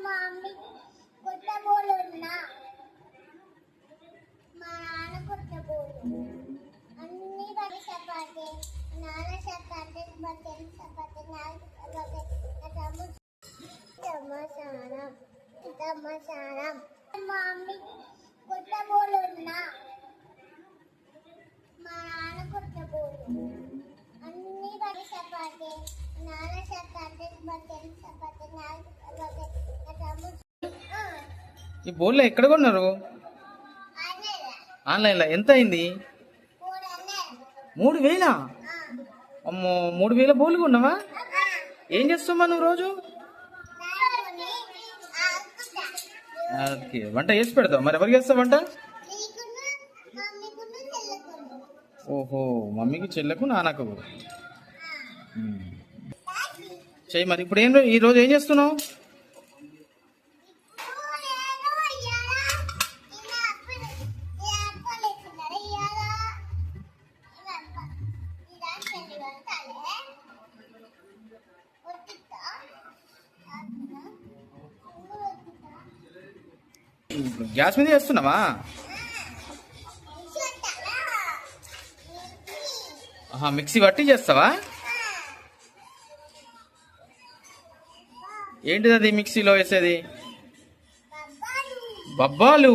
Mummy కొత్త బోలు ఉన్నా మా నాన్న కొత్త బోలు అన్ని పది చపాతి నాన్న చపాతి బట్టలు చపాతి నాలుగు చపాతి తమసారం మమ్మీ కొత్త బోలు ఉన్నా మా నాన్న కొత్త బోలు అన్ని పది చపాతి నాన్న చపాతి బట్టలు చపాతి నాలుగు చపాతి ఈ బోల్లో ఎక్కడ కొన్నారు? ఆన్లైన్లో. ఎంత అయింది? 3000. అమ్మో, 3000 బోలు కొన్నావా? ఏం చేస్తావా నువ్వు రోజు? ఓకే, వంట చేసి పెడతావు. మరి ఎవరికి చేస్తావు వంట? ఓహో, మమ్మీకి, చెల్లకు, నాన్నకు చెయ్యి. మరి ఇప్పుడు ఈరోజు ఏం చేస్తున్నావు? గ్యాస్ మీద చేస్తున్నావా? మిక్సీ పట్టి చేస్తావా? ఏంటిది అది మిక్సీలో వేసేది? బబ్బాలు.